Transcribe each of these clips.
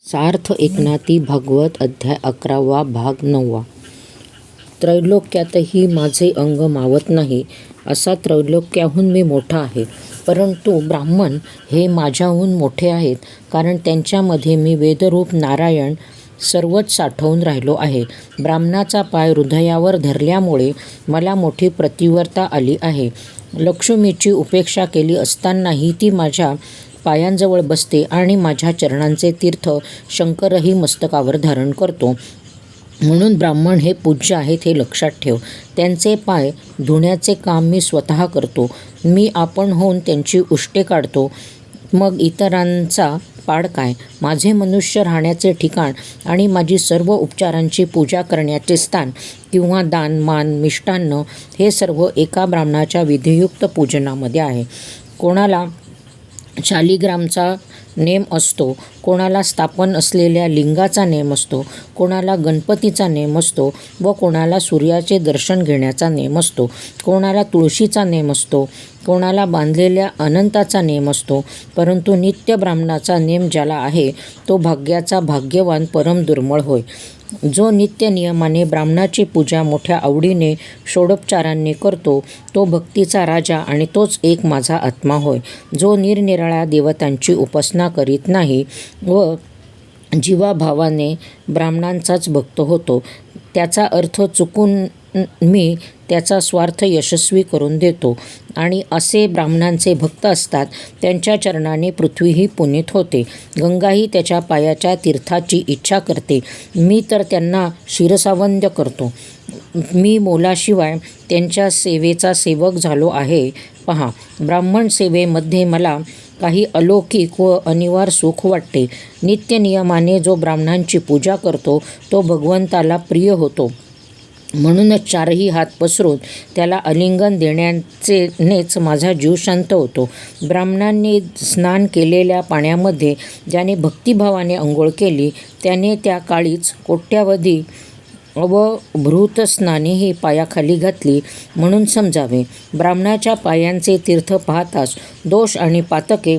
सार्थ एकनाथी भागवत अध्याय 11 भाग 9. त्रैलोक्यातही माझे अंग मावत नाही, असा त्रैलोक्याहून मी मोठा आहे. परंतु ब्राह्मण हे माझ्याहून मोठे आहेत, कारण त्यांच्यामध्ये मी वेदरूप नारायण सर्वच साठवून राहिलो आहे. ब्राह्मणाचा पाय हृदयावर धरल्यामुळे मला मोठी प्रतिवर्ता आली आहे. लक्ष्मीची उपेक्षा केली असतानाही ती माझ्या पायांजवळ बसते आणि माझ्या चरणांचे तीर्थ शंकरही मस्तकावर धारण करतो. म्हणून ब्राह्मण हे पूज्य आहेत हे लक्षात ठेव. त्यांचे पाय धुण्याचे काम मी स्वतः करतो. मी आपण होऊन त्यांची उष्टे काढतो. मग इतरांचा पाड काय? माझे मनुष्य राहण्याचे ठिकाण आणि माझी सर्व उपचारांची पूजा करण्याचे स्थान किंवा दान मान मिष्टान्न हे सर्व एका ब्राह्मणाच्या विधियुक्त पूजनामध्ये आहे. कोणाला शालिग्रामचा नेम असतो, कोणाला स्थापन असलेल्या लिंगाचा नेम असतो, कोणाला गणपतीचा नेम असतो व कोणाला सूर्याचे दर्शन घेण्याचा नेम असतो, कोणाला तुळशीचा नेम असतो, कोणाला बांधलेल्या अनंताचा नेम असतो. परंतु नित्य ब्राह्मणाचा नेम ज्याला आहे तो भाग्याचा भाग्यवान परम दुर्मिळ होय. जो नित्य नियमाने ब्राह्मणाची पूजा मोठ्या आवडीने षोडोपचारांनी करतो तो भक्तीचा राजा आणि तोच एक माझा आत्मा होय. जो निरनिराळ्या देवतांची उपासना करीत नाही व जीवाभावाने ब्राह्मणांचाच भक्त होतो, त्याचा अर्थ चुकून मी त्याचा स्वार्थ यशस्वी करून देतो. आणि असे ब्राह्मणांचे भक्त असतात, त्यांच्या चरणाने पृथ्वीही पुनीत होते, गंगाही त्याच्या पायाच्या तीर्थाची इच्छा करते. मी तर त्यांना शिरसावंद्य करतो. मी मोलाशिवाय त्यांच्या सेवेचा सेवक झालो आहे. पहा, ब्राह्मण सेवेमध्ये मला काही अलौकिक व अनिवार्य सुख वाटते. नित्यनियमाने जो ब्राह्मणांची पूजा करतो तो भगवंताला प्रिय होतो. म्हणूनच चारही हात पसरून त्याला आलिंगन देण्यानेच माझा जीव शांत होतो. ब्राह्मणांनी स्नान केलेल्या पाण्यामध्ये ज्याने भक्तिभावाने अंघोळ केली त्याने त्या काळीच कोट्यावधी अवभृतस्नानेही पायाखाली घातली म्हणून समजावे. ब्राह्मणाच्या पायांचे तीर्थ पाहताच दोष आणि पातके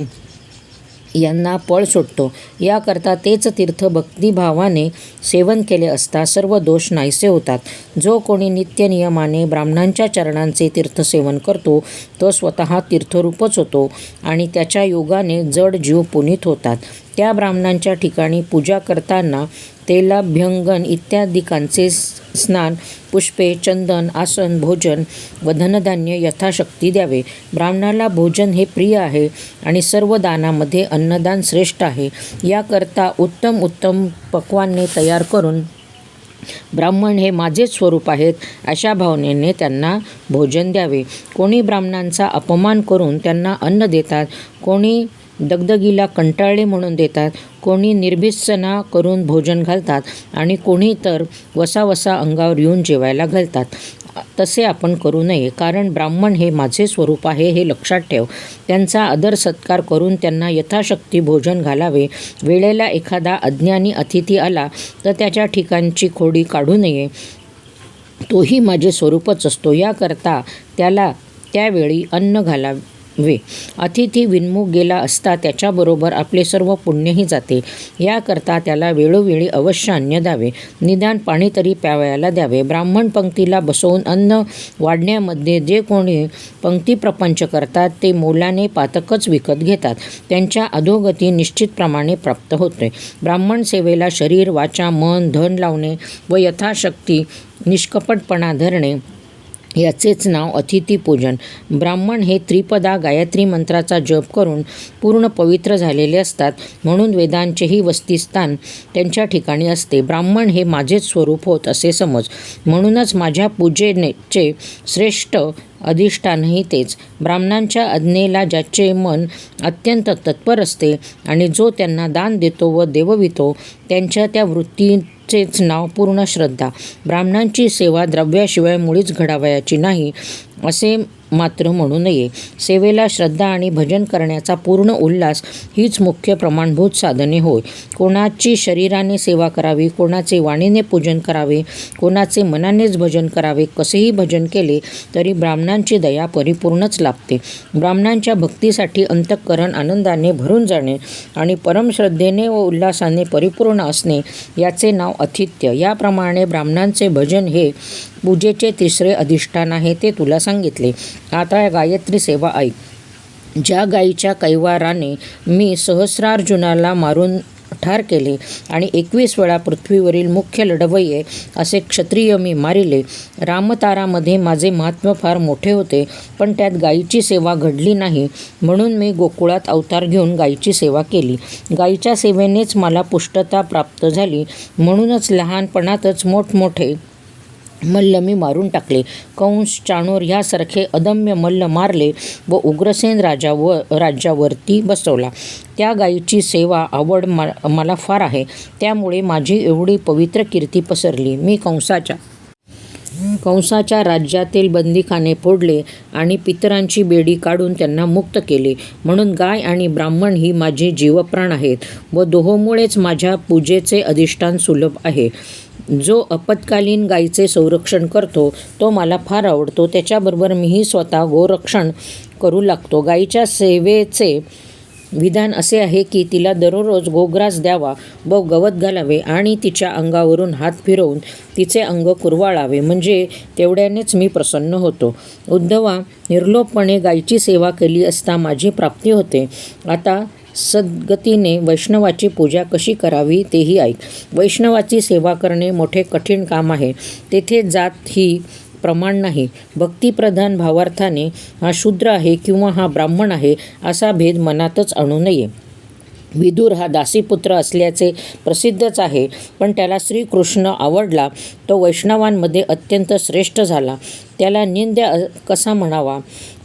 यांना पळ सुटतो. याकरता तेच तीर्थ भक्तिभावाने सेवन केले असता सर्व दोष नाहीसे होतात. जो कोणी नित्यनियमाने ब्राह्मणांच्या चरणांचे तीर्थसेवन करतो तो स्वतः तीर्थरूपच होतो आणि त्याच्या योगाने जड जीव पुनीत होतात. त्या ब्राह्मणांच्या ठिकाणी पूजा करताना तेलाभ्यंगन इत्यादिकांचे स्नान, पुष्पे, चंदन, आसन, भोजन व धनधान्य यथाशक्ती द्यावे. ब्राह्मणाला भोजन हे प्रिय आहे आणि सर्व दानामध्ये अन्नदान श्रेष्ठ आहे. याकरता उत्तम उत्तम पक्वान्ने तयार करून ब्राह्मण हे माझेच स्वरूप आहेत अशा भावनेने त्यांना भोजन द्यावे. कोणी ब्राह्मणांचा अपमान करून त्यांना अन्न देतात, कोणी दगदगीला कंटाळले म्हणून देतात, कोणी निर्भिसना करून भोजन घालतात आणि कोणी तर वसावसा अंगावर येऊन जेवायला घालतात. तसे आपण करू नये, कारण ब्राह्मण हे माझे स्वरूप आहे हे लक्षात ठेव. त्यांचा आदर सत्कार करून त्यांना यथाशक्ती भोजन घालावे. वेळेला एखादा अज्ञानी अतिथी आला तर त्याच्या ठिकाणची खोडी काढू नये. तोही माझे स्वरूपच असतो. याकरता त्याला त्यावेळी अन्न घालावे. अतिथी विन्मुख गेला असता त्याच्याबरोबर आपले सर्व पुण्यही जाते. याकरता त्याला वेळोवेळी अवश्य अन्न द्यावे. निदान पाणी तरी प्यावयाला द्यावे. ब्राह्मण पंक्तीला बसवून अन्न वाढण्यामध्ये जे कोणी पंक्तीप्रपंच करतात ते मोलाने पातकच विकत घेतात. त्यांच्या अधोगती निश्चितप्रमाणे प्राप्त होते. ब्राह्मण सेवेला शरीर, वाचा, मन, धन लावणे व यथाशक्ती निष्कपटपणा धरणे याचेच नाव अतिथीपूजन. ब्राह्मण हे त्रिपदा गायत्री मंत्राचा जप करून पूर्ण पवित्र झालेले असतात. म्हणून वेदांचेही वसतिस्थान त्यांच्या ठिकाणी असते. ब्राह्मण हे माझेच स्वरूप होत असे समज. म्हणूनच माझ्या पूजेचे श्रेष्ठ अधिष्ठानही तेच. ब्राह्मणांच्या आज्ञेला ज्याचे मन अत्यंत तत्पर असते आणि जो त्यांना दान देतो व देववितो त्यांच्या त्या वृत्तीचेच नाव पूर्ण श्रद्धा. ब्राह्मणांची सेवा द्रव्याशिवाय मुळीच घडावयाची नाही असे मात्र म्हणू नये. सेवेला श्रद्धा आणि भजन करण्याचा पूर्ण उल्हास हीच मुख्य प्रमाणभूत साधने होय. कोणाची शरीराने सेवा करावी, कोणाचे वाणीने पूजन करावे, कोणाचे मनानेच भजन करावे. कसेही भजन केले तरी ब्राह्मणांची दया परिपूर्णच लाभते. ब्राह्मणांच्या भक्तीसाठी अंतःकरण आनंदाने भरून जाणे आणि परमश्रद्धेने व उल्हासाने परिपूर्ण असणे याचे नाव आतिथ्य. याप्रमाणे ब्राह्मणांचे भजन हे पूजेचे तिसरे अधिष्ठान आहे ते तुला सांगितले. आता गायत्री सेवा ऐक. ज्या गायीच्या कैवाराने मी सहस्रार्जुनाला मारून ठार केले आणि 21 वेळा पृथ्वीवरील मुख्य लढवय्ये असे क्षत्रिय मी मारिले. रामतारामध्ये माझे महात्म्य फार मोठे होते, पण त्यात गायीची सेवा घडली नाही, म्हणून मी गोकुळात अवतार घेऊन गायीची सेवा केली. गायीच्या सेवेनेच मला पुष्टता प्राप्त झाली, म्हणूनच लहानपणातच मोठमोठे मल्ल मी मारून टाकले. कंस, चाणूर ह्यासारखे अदम्य मल्ल मारले व उग्रसेन राज्यावरती बसवला. त्या गायीची सेवा आवड मला फार आहे, त्यामुळे माझी एवढी पवित्र कीर्ती पसरली. मी कंसाच्या राज्यातील बंदीखाने फोडले आणि पितरांची बेडी काढून त्यांना मुक्त केले. म्हणून गाय आणि ब्राह्मण ही माझी जीवप्राण आहेत व दोहोमुळेच माझ्या पूजेचे अधिष्ठान सुलभ आहे. जो आपत्कालीन गायीचे संरक्षण करतो तो मला फार आवडतो. त्याच्याबरोबर मीही स्वतः गोरक्षण करू लागतो. गायीच्या सेवेचे विधान असे आहे की तिला दररोज गोग्रास द्यावा व गवत घालावे आणि तिच्या अंगावरून हात फिरवून तिचे अंग कुरवाळावे, म्हणजे तेवढ्यानेच मी प्रसन्न होतो. उद्धवा, निर्लोभपणे गायीची सेवा केली असता माझी प्राप्ती होते. आता सद्गतीने वैष्णवाची पूजा कशी करावी तेही ऐक. वैष्णवाची सेवा करणे मोठे कठीण काम आहे. तेथे जात ही प्रमाण नाही. भक्तिप्रधान भावार्थाने हा शूद्र आहे किंवा हा ब्राह्मण आहे असा भेद मनातच आणू नये. विदुर हा दासीपुत्र असल्याचे प्रसिद्धच आहे, पण त्याला श्रीकृष्ण आवडला. तो वैष्णवांमध्ये अत्यंत श्रेष्ठ झाला. त्याला निंद्य कसा म्हणावा?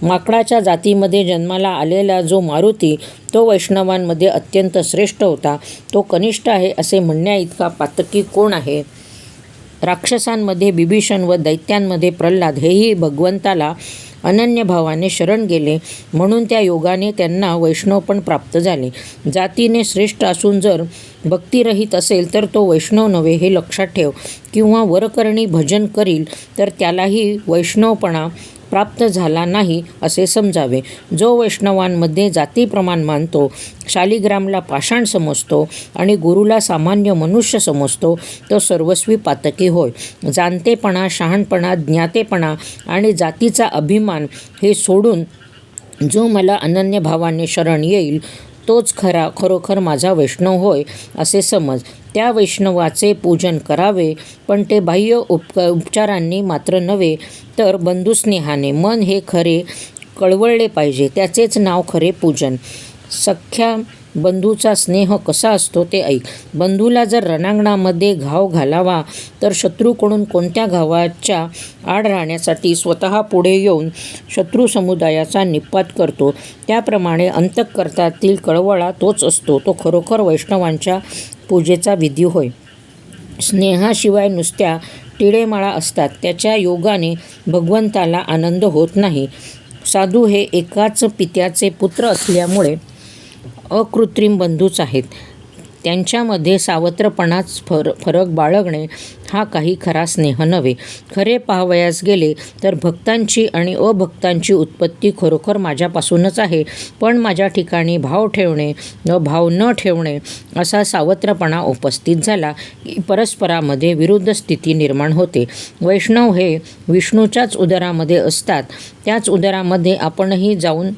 माकडाच्या जातीमध्ये जन्माला आलेला जो मारुती तो वैष्णवांमध्ये अत्यंत श्रेष्ठ होता. तो कनिष्ठ आहे असे म्हणण्याइतका पातकी कोण आहे? राक्षसांमध्ये बिभीषण व दैत्यांमध्ये प्रल्हाद हेही भगवंताला अनन्यभावाने शरण गेले, म्हणून त्या योगाने त्यांना वैष्णवपण प्राप्त झाले. जातीने श्रेष्ठ असून जर भक्तिरहित असेल तर तो वैष्णव नव्हे हे लक्षात ठेव. किंवा वरकरणी भजन करील तर त्यालाही वैष्णवपणा प्राप्त झाला नाही असे समजावे. जो वैष्णवांमध्ये जातीप्रमाण मानतो, शालिग्रामला पाषाण समजतो आणि गुरुला सामान्य मनुष्य समजतो, तो सर्वस्वी पातकी होय. जाणतेपणा, शहाणपणा, ज्ञातेपणा आणि जातीचा अभिमान हे सोडून जो मला अनन्य भावाने शरण येईल तोच खरोखर माझा वैष्णव होय असे समज. त्या वैष्णवाचे पूजन करावे, पण ते बाह्य उपचारांनी मात्र नव्हे, तर बंधुस्नेहाने. मन हे खरे कळवळले पाहिजे, त्याचेच नाव खरे पूजन. सख्या बंधूचा स्नेह कसा असतो ते ऐक. बंधूला जर रणांगणामध्ये घाव घालावा तर शत्रूकडून कोणत्या घावाच्या आड राहण्यासाठी स्वतः पुढे येऊन शत्रू समुदायाचा निपात करतो. त्याप्रमाणे अंतःकरणातील कळवळा तोच असतो. तो खरोखर वैष्णवांच्या पूजेचा विधी होय. स्नेहाशिवाय नुसत्या टिडेमाळा असतात, त्याच्या योगाने भगवंताला आनंद होत नाही. साधू हे एकाच पित्याचे पुत्र असल्यामुळे अकृत्रिम बंधूच आहेत. त्यांच्यामध्ये सावत्रपणाच फरक बाळगणे हा काही खरा स्नेह नव्हे. खरे पाहावयास गेले तर भक्तांची आणि अभक्तांची उत्पत्ती खरोखर माझ्यापासूनच आहे, पण माझ्या ठिकाणी भाव ठेवणे व भाव न ठेवणे असा सावत्रपणा उपस्थित झाला की परस्परामध्ये विरुद्ध स्थिती निर्माण होते. वैष्णव हे विष्णूच्याच उदरामध्ये असतात, त्याच उदरामध्ये आपणही जाऊन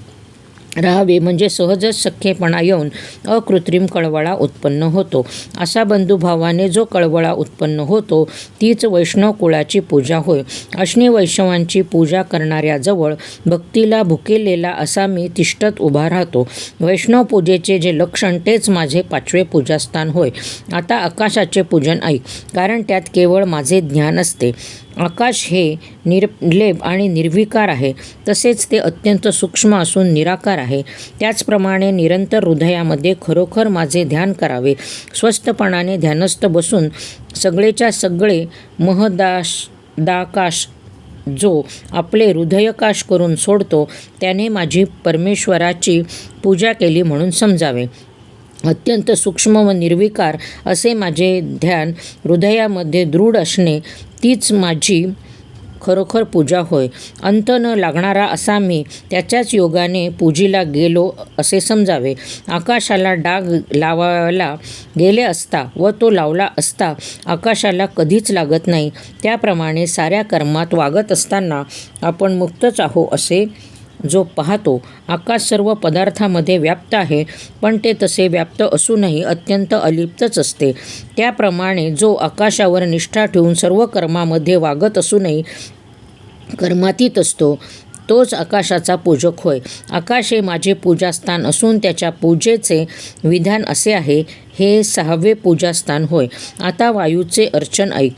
राहावे, म्हणजे सहजच सख्खेपणा येऊन अकृत्रिम कळवळा उत्पन्न होतो. असा बंधुभावाने जो कळवळा उत्पन्न होतो तीच वैष्णव कुळाची पूजा होय. अशनी वैष्णवांची पूजा करणाऱ्याजवळ भक्तीला भुकेलेला असा मी तिष्ठत उभा राहतो. वैष्णव पूजेचे जे लक्षण तेच माझे 5वे पूजास्थान होय. आता आकाशाचे पूजन ऐक, कारण त्यात केवळ माझे ध्यान असते. आकाश हे निर्लेप आणि निर्विकार आहे, तसेच ते अत्यंत सूक्ष्म असून निराकार आहे. त्याचप्रमाणे निरंतर हृदयामध्ये खरोखर माझे ध्यान करावे. स्वस्थपणाने ध्यानस्थ बसून सगळेच्या सगळे महदाकाश जो आपले हृदयकाश करून सोडतो त्याने माझी परमेश्वराची पूजा केली म्हणून समजावे. अत्यंत सूक्ष्म व निर्विकार असे माझे ध्यान हृदयामध्ये दृढ असणे तीच माझी खरोखर पूजा होय. अंत न लागणारा असा मी त्याच्याच योगाने पूजीला गेलो असे समजावे. आकाशाला डाग लावायला गेले असता व तो लावला असता आकाशाला कधीच लागत नाही, त्याप्रमाणे साऱ्या कर्मात वागत असताना आपण मुक्तच आहो असे जो पाहतो. आकाश सर्व पदार्थामध्ये व्याप्त आहे, पण ते तसे व्याप्त असूनही अत्यंत अलिप्तच असते. त्याप्रमाणे जो आकाशावर निष्ठा ठेवून सर्व कर्मामध्ये वागत असूनही कर्मातीत असतो तोच आकाशाचा पूजक होय. आकाश हे माझे पूजास्थान असून त्याच्या पूजेचे विधान असे आहे. हे 6वे पूजास्थान होय. आता वायूचे अर्चन ऐक.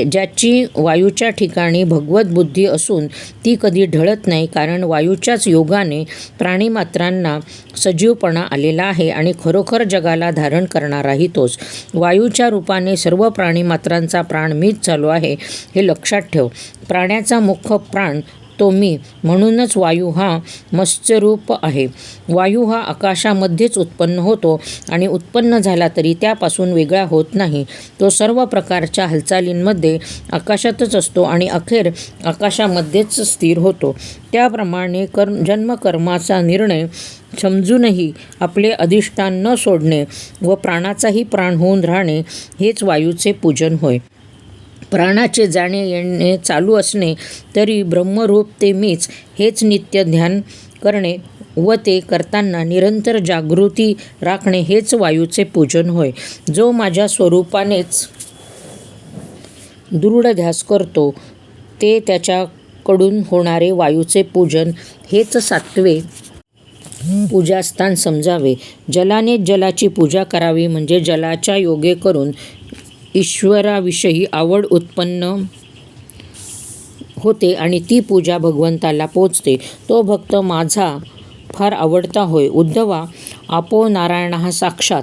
ज्याची वायूच्या ठिकाणी भगवत बुद्धी असून ती कधी ढळत नाही, कारण वायूच्याच योगाने प्राणीमात्रांना सजीवपणा आलेला आहे आणि खरोखर जगाला धारण करणाराही तोच. वायूच्या रूपाने सर्व प्राणीमात्रांचा प्राण मीच झालो आहे हे लक्षात ठेव. प्राण्याचा मुख्य प्राण तो मी, म्हणूनच वायू हा मत्स्यरूप आहे. वायू हा आकाशामध्येच उत्पन्न होतो आणि उत्पन्न झाला तरी त्यापासून वेगळा होत नाही. तो सर्व प्रकारच्या हालचालींमध्ये आकाशातच असतो आणि अखेर आकाशामध्येच स्थिर होतो. त्याप्रमाणे जन्मकर्माचा निर्णय समजूनही आपले अधिष्ठान न सोडणे व प्राणाचाही प्राण होऊन राहणे हेच वायूचे पूजन होय. प्राणाचे जाणे येणे चालू असणे तरी ब्रह्मरूप ते मीच हेच नित्य ध्यान करणे व ते करताना निरंतर जागृती राखणे हेच वायूचे पूजन होय. जो माझ्या स्वरूपानेच दृढ ध्यास करतो ते त्याच्याकडून होणारे वायूचे पूजन हेच 7वे पूजास्थान समजावे. जलानेच जलाची पूजा करावी, म्हणजे जलाच्या योगे करून ईश्वराविषयी आवड उत्पन्न होते आणि ती पूजा भगवंताला पोचते. तो भक्त माझा फार आवडता होय. उद्धवा, आपो नारायण साक्षात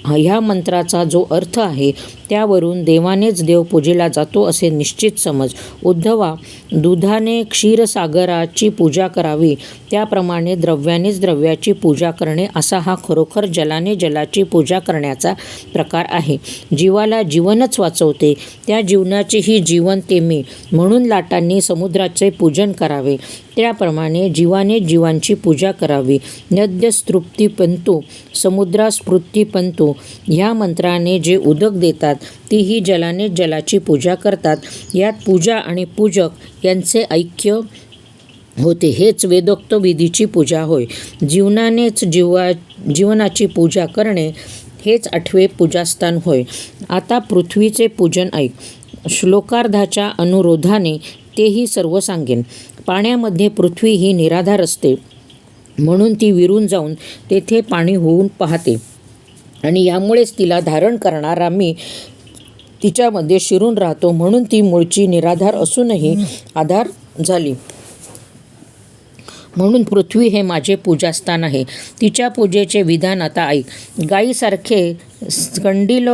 ह्या मंत्राचा जो अर्थ आहे त्यावरून देवानेच देव पूजेला जातो असे निश्चित समज. उद्धवा, दुधाने क्षीरसागराची पूजा करावी त्याप्रमाणे द्रव्यानेच द्रव्याची पूजा करणे असा हा खरोखर जलाने जलाची पूजा करण्याचा प्रकार आहे. जीवाला जीवनच वाचवते त्या जीवनाचेही जीवन ते मी, म्हणून लाटांनी समुद्राचे पूजन करावे. त्याप्रमाणे जीवाने जीवांची पूजा करावी. नद्यस्तृप्तिपंतु समुद्रास्फूर्तिपंतु ह्या मंत्राने जे उदक देतात तीही जलाने जलाची पूजा करतात. यात पूजा आणि पूजक यांचे ऐक्य होते. हेच वेदोक्त विधीची पूजा होय. जीवनानेच जीवनाची पूजा करणे हेच 8वे पूजास्थान होय. आता पृथ्वीचे पूजन ऐक. श्लोकार्धाच्या अनुरोधाने तेही सर्व सांगेन. पाण्यामध्ये पृथ्वी ही निराधार असते, म्हणून ती विरून जाऊन तेथे पाणी होऊन पाहते आणि यामुळेच तिला धारण करणारा मी तिच्यामध्ये शिरून राहतो, म्हणून ती मूळची निराधार असूनही आधार झाली. म्हणून पृथ्वी हे माझे पूजास्थान आहे. तिच्या पूजेचे विधान आता ऐक. गायीसारखे कंडील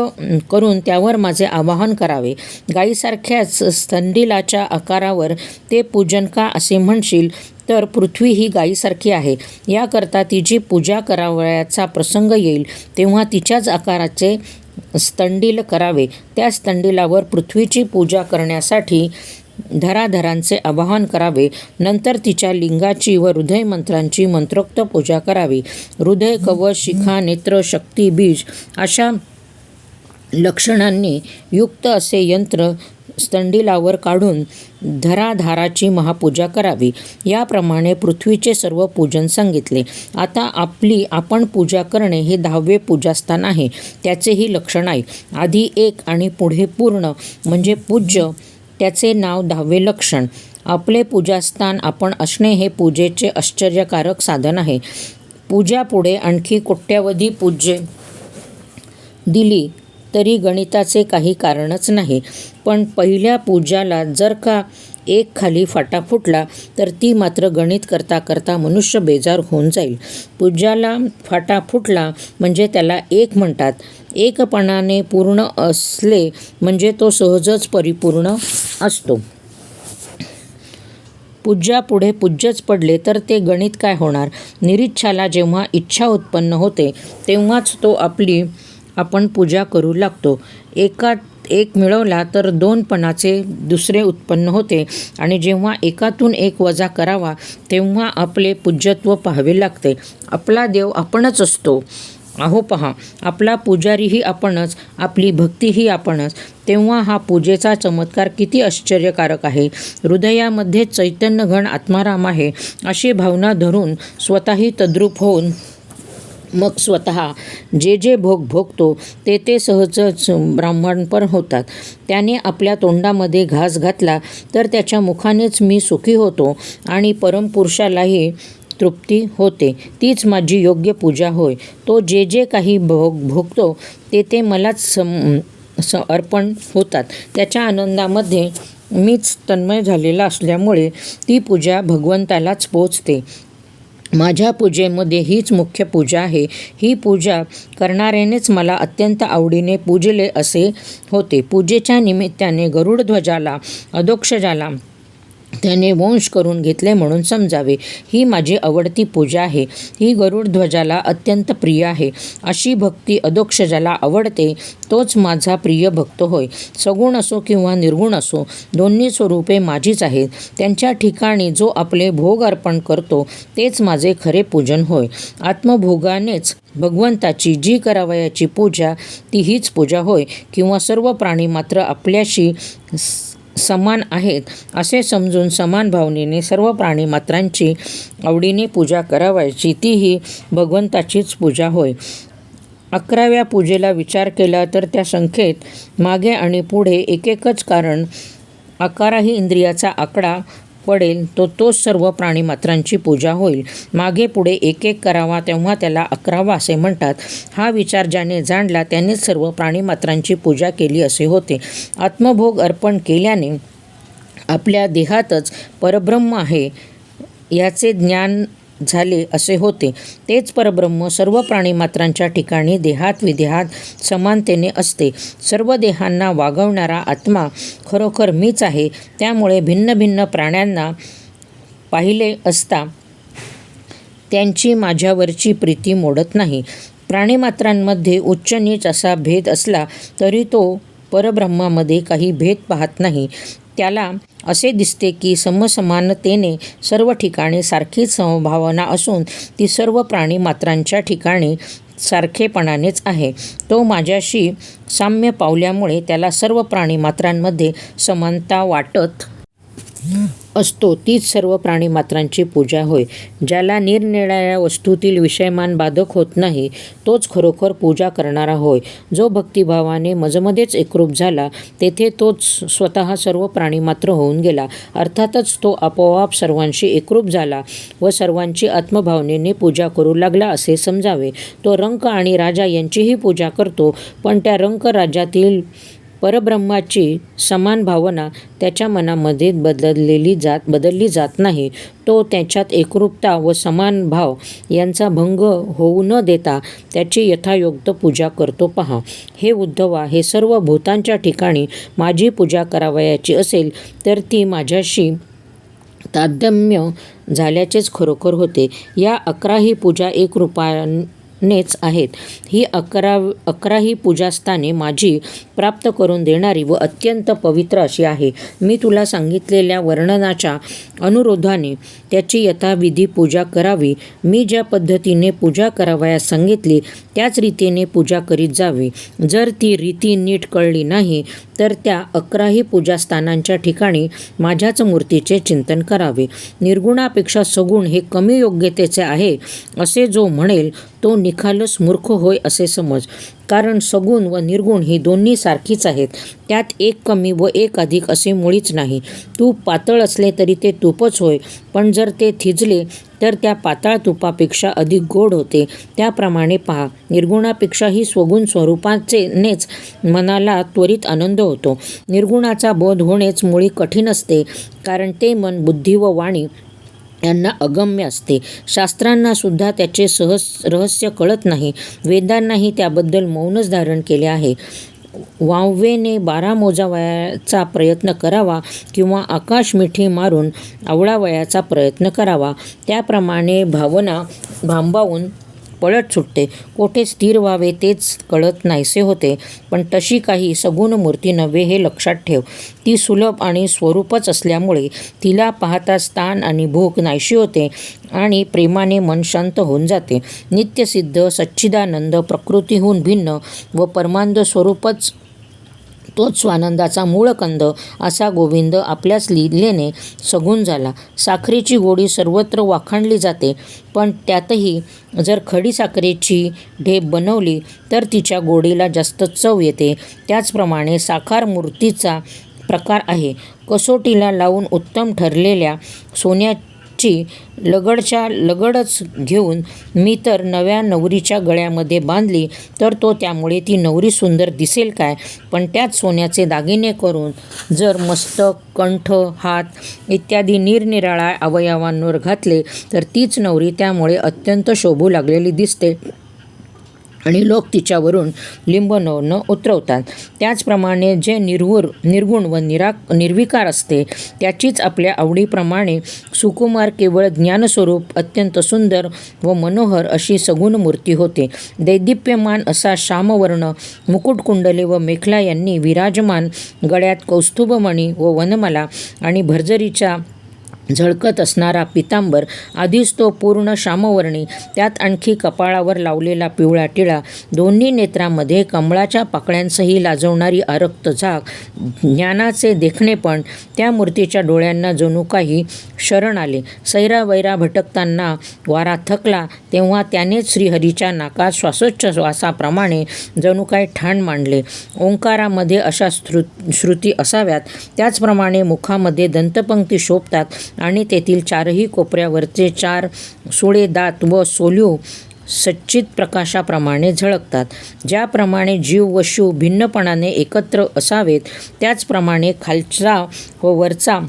करून त्यावर माझे आवाहन करावे. गायीसारख्याच स्तंडिलाच्या आकारावर ते पूजन का असे म्हणशील तर पृथ्वी ही गायीसारखी आहे. याकरता तिची पूजा करावयाचा प्रसंग येईल तेव्हा तिच्याच आकाराचे स्तंडिल करावे. त्या स्तंडिलावर पृथ्वीची पूजा करण्यासाठी धराधरांचे आवाहन करावे. नंतर तिच्या लिंगाची व हृदय मंत्रांची मंत्रोक्त पूजा करावी. हृदय, कवच, शिखा, नेत्र, शक्ती, बीज अशा लक्षणांनी युक्त असे यंत्र स्तंडिलावर काढून धराधाराची महापूजा करावी. याप्रमाणे पृथ्वीचे सर्व पूजन सांगितले. आता आपण पूजा करणे हे 10वे पूजास्थान आहे. त्याचेही लक्षण आहे. आधी 1 आणि पुढे पूर्ण म्हणजे पूज्य, त्याचे नाव 10वे लक्षण. आपले पूजास्थान आपण असणे हे पूजेचे आश्चर्यकारक साधन आहे. पूजापुढे आणखी कोट्यावधी पूज्ये दिली तरी गणिताचे काही कारणच नाही. पण पहिल्या पूजाला जर का 1 खाली फाटा फुटला तर ती मात्र गणित करता करता मनुष्य बेजार होऊन जाईल. पूजाला फाटा फुटला म्हणजे त्याला 1 म्हणतात. एकपणाने पूर्ण असले म्हणजे तो सहजच परिपूर्ण असतो. पूज्यापुढे पूज्यच पडले तर ते गणित काय होणार? निरीच्छाला जेव्हा इच्छा उत्पन्न होते तेव्हाच तो आपण पूजा करू लागतो. एक मिळवला तर दोनपणाचे दुसरे उत्पन्न होते आणि जेव्हा एकातून एक वजा करावा तेव्हा आपले पूज्यत्व पाहावे लागते. आपला देव आपणच असतो. अहो पहा, आपला पुजारीही आपणच, आपली भक्तीही आपणच. तेव्हा हा पूजेचा चमत्कार किती आश्चर्यकारक आहे. हृदयामध्ये चैतन्यघन आत्माराम आहे अशी भावना धरून स्वतःही तद्रूप होऊन मग स्वतः जे भोग भोगतो ते सहजच ब्राह्मणपण होतात. त्याने आपल्या तोंडामध्ये घास घातला तर त्याच्या मुखानेच मी सुखी होतो आणि परमपुरुषालाही तृप्ती होते. तीच माझी योग्य पूजा होय. तो जे काही भोगतो ते मलाच अर्पण होतात. त्याच्या आनंदामध्ये मीच तन्मय झालेला असल्यामुळे ती पूजा भगवंतालाच पोचते. माझ्या पूजेमध्ये हीच मुख्य पूजा आहे. ही पूजा करणाऱ्यानेच मला अत्यंत आवडीने पूजले असे होते. पूजेच्या निमित्ताने गरुडध्वजाला अधोक्षजाला त्याने वंश करून घेतले म्हणून समजावे. ही माझी आवडती पूजा आहे. ही गरुडध्वजाला अत्यंत प्रिय आहे. अशी भक्ती अधोक्षजाला आवडते तोच माझा प्रिय भक्त होय. सगुण असो किंवा निर्गुण असो दोन्ही स्वरूपे माझीच आहेत. त्यांच्या ठिकाणी जो आपले भोग अर्पण करतो तेच माझे खरे पूजन होय. आत्मभोगानेच भगवंताची जी करावयाची पूजा ती हीच पूजा होय. किंवा सर्व प्राणी मात्र आपल्याशी समान आहेत असे समजून समान भावनेने सर्व प्राणी मात्रांची आवडीने पूजा करावयाची तीही भगवंताचीच पूजा होय. 11व्या पूजेला विचार केला तर त्या संख्येत मागे आणि पुढे एकच कारण 11 ही इंद्रियाचा आकडा पडेल तोच सर्व प्राणीमात्रांची पूजा होईल. मागे पुढे एक करावा तेव्हा त्याला 11वा असे म्हणतात. हा विचार ज्याने जाणला त्यानेच सर्व प्राणीमात्रांची पूजा केली असे होते. आत्मभोग अर्पण केल्याने आपल्या देहातच परब्रह्म आहे याचे ज्ञान झाले असे होते. तेच परब्रह्म सर्व प्राणीमात्रांच्या ठिकाणी देहात विदेहात समानतेने असते. सर्व देहांना वागवणारा आत्मा खरोखर मीच आहे. त्यामुळे भिन्न भिन्न प्राण्यांना पाहिले असता त्यांची माझ्यावरची प्रीती मोडत नाही. प्राणीमात्रांमध्ये उच्च नीच असा भेद असला तरी तो परब्रह्मामध्ये काही भेद पाहत नाही. त्याला असे दिसते की समसमानतेने सर्व ठिकाणी सारखीच समभावना असून ती सर्व प्राणीमात्रांच्या ठिकाणी सारखेपणानेच आहे. तो माझ्याशी साम्य पावल्यामुळे त्याला सर्व प्राणीमात्रांमध्ये समानता वाटत असतो. तीच सर्व प्राणीमात्रांची पूजा होय. ज्याला निरनिराळ्या वस्तूतील विषयमान बाधक होत नाही तोच खरोखर पूजा करणारा होय. जो भक्तिभावाने मजमध्येच एकरूप झाला तेथे तोच स्वतः सर्व प्राणीमात्र होऊन गेला. अर्थातच तो आपोआप सर्वांशी एकरूप झाला व सर्वांची आत्मभावनेने पूजा करू लागला असे समजावे. तो रंक आणि राजा यांचीही पूजा करतो पण त्या रंक राज्यातील परब्रह्माची समान भावना त्याच्या मनामध्ये बदलली जात नाही. तो त्याच्यात एकरूपता व समान भाव यांचा भंग होऊ न देता त्याची यथायोग्य पूजा करतो. पहा हे उद्धवा, हे सर्व भूतांच्या ठिकाणी माझी पूजा करावयाची असेल तर ती माझ्याशी तादात्म्य झाल्याचेच खरोखर होते. या 11 ही पूजा एक रूपानेच आहेत. ही 11 ही पूजास्थाने माझी प्राप्त करून देणारी व अत्यंत पवित्र अशी आहे. मी तुला सांगितलेल्या वर्णनाच्या अनुरोधाने त्याची यथाविधी पूजा करावी. मी ज्या पद्धतीने पूजा करावयास सांगितली त्याच रीतीने पूजा करीत जावी. जर ती रीती नीट कळली नाही तर त्या 11 ही पूजास्थानांच्या ठिकाणी माझ्याच मूर्तीचे चिंतन करावे. निर्गुणापेक्षा सगुण हे कमी योग्यतेचे आहे असे जो म्हणेल तो निखालस मूर्ख होय असे समज. कारण सगुण व निर्गुण ही दोन्ही सारखीच आहेत. त्यात एक कमी व एक अधिक असे मुळीच नाही. तूप पातळ असले तरी ते तूपच होय, पण जर ते थिजले तर त्या पाताळ तुपापेक्षा अधिक गोड होते. त्याप्रमाणे पहा, निर्गुणापेक्षाही स्वगुण स्वरूपाचेनेच मनाला त्वरित आनंद होतो. निर्गुणाचा बोध होणेच मुळी कठीण असते, कारण ते मन बुद्धी व वाणी यांना अगम्य असते. शास्त्रांना सुद्धा त्याचे रहस्य कळत नाही. वेदांनाही त्याबद्दल मौनच धारण केले आहे. वाववेने 12 मोजावयाचा प्रयत्न करावा किंवा आकाश मिठी मारून आवळावयाचा प्रयत्न करावा, त्याप्रमाणे भावना भांबावून पळत सुटते. कोठे स्थिर व्हावे तेच कळत नाहीसे होते. पण तशी काही सगुण मूर्ती नव्हे हे लक्षात ठेव. ती सुलभ आणि स्वरूपच असल्यामुळे तिला पाहता स्थान आणि भूक नाहीशी होते आणि प्रेमाने मन शांत होऊन जाते. नित्यसिद्ध सच्चिदानंद प्रकृतीहून भिन्न व परमानंद स्वरूपच तोच स्वानंदाचा मूळकंद असा गोविंद आपल्याच लीलेने सगुण झाला. साखरेची गोडी सर्वत्र वाखाणली जाते, पण त्यातही जर खडी साखरेची ढेप बनवली तर तिच्या गोडीला जास्त चव येते. त्याचप्रमाणे साकार मूर्तीचा प्रकार आहे. कसोटीला लावून उत्तम ठरलेल्या सोन्याची लगडच्या लगडच घेऊन मी तर नव्या नवरीच्या गळ्यामध्ये बांधली तर तो त्यामुळे ती नवरी सुंदर दिसेल काय? पण त्यात सोन्याचे दागिने करून जर मस्तक, कंठ, हात इत्यादी निरनिराळ्या अवयवांवर घातले तर तीच नवरी त्यामुळे अत्यंत शोभू लागलेली दिसते आणि लोक तिच्यावरून लिंबनवळं उतरवतात. त्याचप्रमाणे जे निर्गुण व निर्विकार असते त्याचीच आपल्या आवडीप्रमाणे सुकुमार केवळ ज्ञानस्वरूप अत्यंत सुंदर व मनोहर अशी सगुण मूर्ती होते. दैदिप्यमान असा श्यामवर्ण मुकुटकुंडले व मेखला यांनी विराजमान, गळ्यात कौस्तुभमणी व वनमाला आणि भर्जरीच्या झळकत असणारा पितांबर, आधीच तो पूर्ण श्यामवर्णी, त्यात आणखी कपाळावर लावलेला पिवळा टिळा, दोन्ही नेत्रांमध्ये कमळाच्या पाकळ्यांसही लाजवणारी आरक्त झाक, ज्ञानाचे देखणेपण त्या मूर्तीच्या डोळ्यांना जणू काही शरण आले. सैरावैरा भटकताना वारा थकला तेव्हा त्यानेच श्रीहरीच्या नाकात श्वासोच्छ्वासाप्रमाणे जणू काही ठाण मांडले. ओंकारामध्ये अशा श्रुती असाव्यात, त्याचप्रमाणे मुखामध्ये दंतपंक्ती शोभतात आणि तेथील चारही कोपऱ्यावरचे 4 सुळे दात व सोलीव सच्चित प्रकाशाप्रमाणे झळकतात. ज्याप्रमाणे जीव व शिव भिन्नपणाने एकत्र असावेत, त्याचप्रमाणे खालचा व वरचा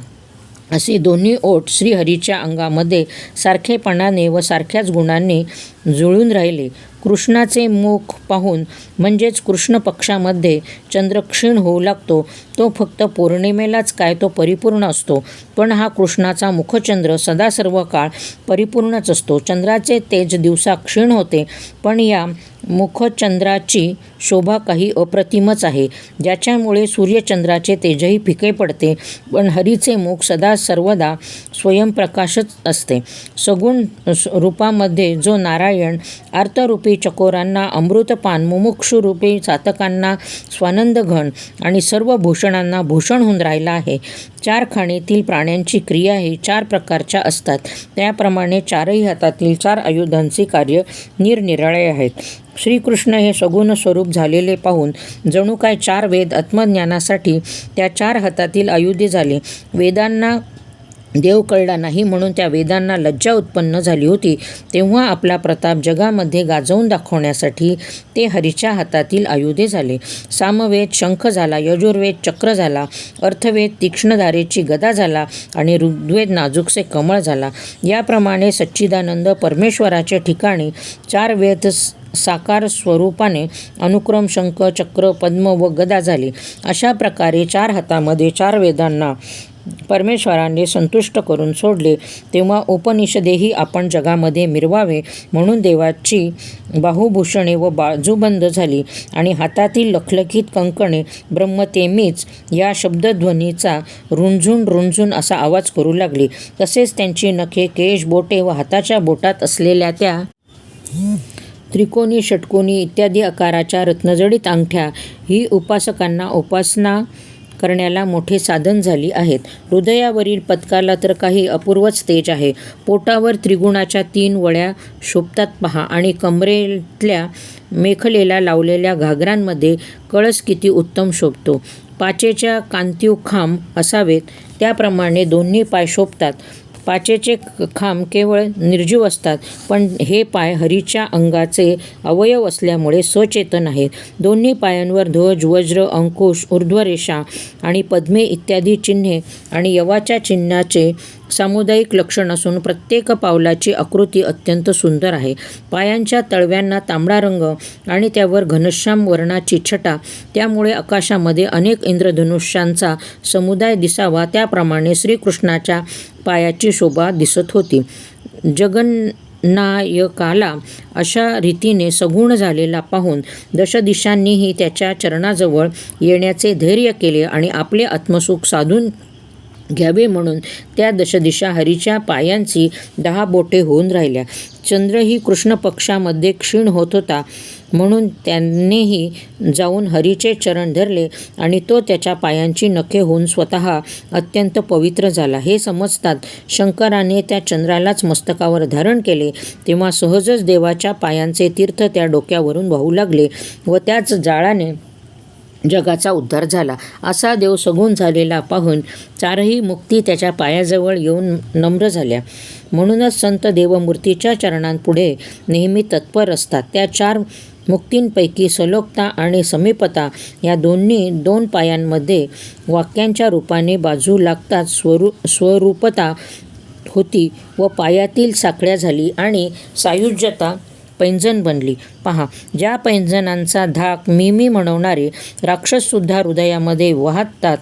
असे दोन्ही ओठ श्रीहरीच्या अंगामध्ये सारखेपणाने व सारख्याच गुणांनी जुळून राहिले. कृष्णाचे मुख पाहून, म्हणजेच कृष्ण पक्षामध्ये चंद्र क्षीण होऊ लागतो, तो फक्त पौर्णिमेलाच काय तो परिपूर्ण असतो, पण हा कृष्णाचा मुखचंद्र सदा सर्व काळ परिपूर्णच असतो. चंद्राचे तेज दिवसा क्षीण होते, पण या मुखचंद्राची शोभा काही अप्रतिमच आहे, ज्याच्यामुळे सूर्यचंद्राचे तेजही फिके पडते. पण हरीचे मुख सदा सर्वदा स्वयंप्रकाशच असते. सगुण रूपामध्ये जो नारायण आर्तरूपी चकोरांना अमृतपान, मुमुक्षुरूपी चातकांना स्वानंदघन आणि सर्व भूषणांना भूषण होऊन राहिला आहे. 4 खाणीतील प्राण्यांची क्रिया ही 4 प्रकारच्या असतात, त्याप्रमाणे 4ही हातातील 4 आयुधांचे कार्य निरनिराळे आहेत. श्रीकृष्ण हे सगुण स्वरूप झालेले पाहून जणू काय 4 वेद आत्मज्ञानासाठी त्या 4 हातातील आयुधे झाले. वेदांना देव कळला नाही म्हणून त्या वेदांना लज्जा उत्पन्न झाली होती, तेव्हा आपला प्रताप जगामध्ये गाजवून दाखवण्यासाठी ते हरीच्या हातातील आयुधे झाले. सामवेद शंख झाला, यजुर्वेद चक्र झाला, अर्थवेद तीक्ष्णधारेची गदा झाला आणि ऋग्वेद नाजूकसे कमळ झाला. याप्रमाणे सच्चिदानंद परमेश्वराच्या ठिकाणी 4 वेद साकार स्वरूपाने अनुक्रम शंख, चक्र, पद्म व गदा झाली. अशा प्रकारे 4 हातामध्ये 4 वेदांना परमेश्वराने संतुष्ट करून सोडले. तेव्हा उपनिषदेही आपण जगामध्ये मिरवावे म्हणून देवाची बाहुभूषणे व बाजूबंद झाली आणि हातातील लखलखीत कंकणे ब्रह्मतेमीच या शब्दध्वनीचा रुंझुन रुंझुन असा आवाज करू लागली. तसेच त्यांची नखे, केश, बोटे व हाताच्या बोटात असलेल्या त्या त्रिकोणी, षटकोनी इत्यादी आकाराच्या रत्नजडित अंगठ्या ही उपासकांना उपासना करण्याला मोठे साधन झाली आहेत. हृदयावरील पदकाला तर काही अपूर्वच तेज आहे. पोटावर त्रिगुणाच्या 3 वळ्या शोभतात पहा आणि कमरेतल्या मेखलेला लावलेल्या घागरांमध्ये कळस किती उत्तम शोभतो. पाचेच्या कांतीव खांब असावेत त्याप्रमाणे दोन्ही पाय शोभतात. पाचेचे खांब केवळ निर्जीव असतात, पण हे पाय हरीच्या अंगाचे अवयव असल्यामुळे सचेतन आहेत. दोन्ही पायांवर ध्वज, वज्र, अंकुश, ऊर्ध्वरेषा आणि पद्मे इत्यादी चिन्हे आणि यवाच्या चिन्हाचे सामुदायिक लक्षण असून प्रत्येक पावलाची आकृती अत्यंत सुंदर आहे. पायांच्या तळव्यांना तांबडा रंग आणि त्यावर घनश्याम वर्णाची छटा, त्यामुळे आकाशामध्ये अनेक इंद्रधनुष्यांचा समुदाय दिसावा, त्याप्रमाणे श्रीकृष्णाच्या पायाची शोभा दिसत होती. जगन्नायकाला अशा रीतीने सगुण झालेला पाहून दशदिशांनीही त्याच्या चरणाजवळ येण्याचे धैर्य केले आणि आपले आत्मसुख साधून घ्यावे म्हणून त्या दशदिशा हरीच्या पायांची 10 बोटे होऊन राहिल्या. चंद्रही कृष्ण पक्षामध्ये क्षीण होत होता, म्हणून त्यांनीही जाऊन हरीचे चरण धरले आणि तो त्याच्या पायांची नखे होऊन स्वतः अत्यंत पवित्र झाला. हे समजतात शंकराने त्या चंद्रालाच मस्तकावर धारण केले, तेव्हा सहजच देवाच्या पायांचे तीर्थ त्या डोक्यावरून वाहू लागले व त्याच जाळाने जगाचा उद्धार झाला. असा देव सगुण झालेला पाहून 4ही मुक्ती त्याच्या पायाजवळ येऊन नम्र झाल्या. म्हणूनच संत देवमूर्तीच्या चरणांपुढे नेहमी तत्पर असतात. त्या 4 मुक्तींपैकी सलोकता आणि समीपता या दोन्ही 2 पायांमध्ये वाक्यांच्या रूपाने बाजू लागताच स्वरूपता होती व पायातील साखळ्या झाली आणि सायुज्यता पैंजण बनली. पहा, ज्या पैंजणांचा धाक मी म्हणवणारे राक्षससुद्धा हृदयामध्ये वाहतात.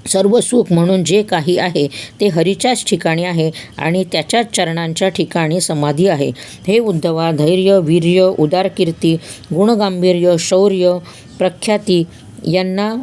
सर्व सुख म्हणून जे काही आहे ते हरीच्याच ठिकाणी आहे आणि त्याच्याच चरणांच्या ठिकाणी समाधी आहे. हे उद्धवा, धैर्य, वीर्य, उदारकीर्ती, गुणगांभीर्य, शौर्य, प्रख्याती यांना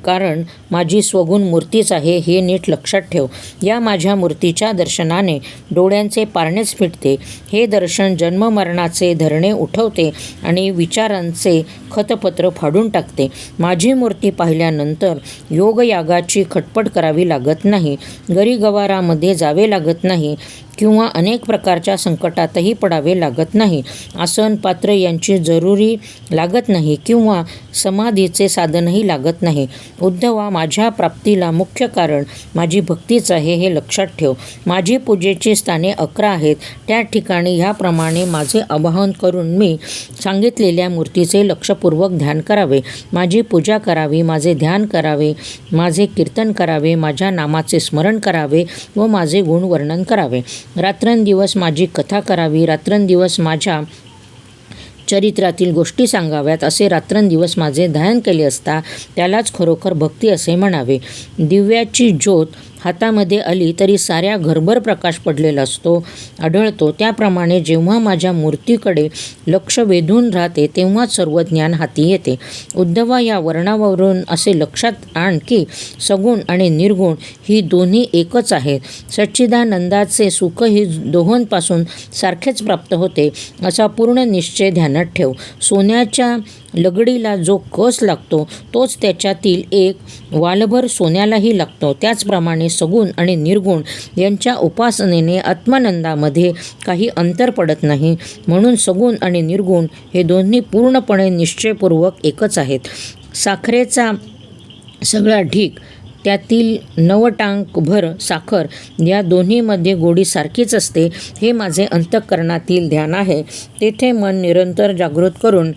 कारण माझी स्वगुण मूर्तीच आहे, हे नीट लक्षात ठेव. या माझ्या मूर्तीच्या दर्शनाने डोळ्यांचे पारणेच फिटते. हे दर्शन जन्ममरणाचे धरणे उठवते आणि विचारांचे खतपत्र फाडून टाकते. माझी मूर्ती पाहिल्यानंतर योगयागाची खटपट करावी लागत नाही, गरीगवारामध्ये जावे लागत नाही किंवा अनेक प्रकारच्या संकटातही पडावे लागत नाही. आसन पात्र यांची जरुरी लागत नाही किंवा समाधीचे साधनही लागत नाही. उद्धवा, माझ्या प्राप्तीला मुख्य कारण माझी भक्तीच आहे, हे लक्षात ठेव. माझी पूजेची स्थाने 11 आहेत. त्या ठिकाणी ह्याप्रमाणे माझे आवाहन करून मी सांगितलेल्या मूर्तीचे लक्षपूर्वक ध्यान करावे, माझी पूजा करावी, माझे ध्यान करावे, माझे कीर्तन करावे, माझ्या नामाचे स्मरण करावे व माझे गुण वर्णन करावे. रात्रंदिवस माझी कथा करावी, रात्रंदिवस माझ्या चरित्रातील गोष्टी सांगाव्यात. असे रात्रंदिवस माझे ध्यान केले असता त्यालाच खरोखर भक्ती असे म्हणावे. दिव्याची ज्योत हातामध्ये आली तरी साऱ्या घरभर प्रकाश पडलेला आढळतो. त्याप्रमाणे जेव्हा माझ्या मूर्तीकडे लक्ष वेधून राहते तेव्हाच सर्व ज्ञान हाती येते. उद्धवा, या वर्णावरून असे लक्षात आण की सगुण आणि निर्गुण ही दोन्ही एकच आहेत. सच्चिदानंदाचे सुख ही दोहोंपासून सारखेच प्राप्त होते असा पूर्ण निश्चय ध्यानात ठेव. सोन्याच्या लगडीला जो कस लागतो तोच त्याच्यातील एक वालभर सोन्यालाही लागतो. त्याचप्रमाणे सगुण आणि निर्गुण यांच्या उपासनेने आत्मानंदामध्ये काही अंतर पडत नाही. म्हणून सगुण आणि निर्गुण हे दोन्ही पूर्णपणे निश्चयपूर्वक एकच आहेत. साखरेचा सगळा ढीग, त्यातील 9 टांकभर साखर या दोन्हीमध्ये गोडी सारखीच असते. हे माझे अंतःकरणातील ध्यान आहे. तेथे मन निरंतर जागृत करून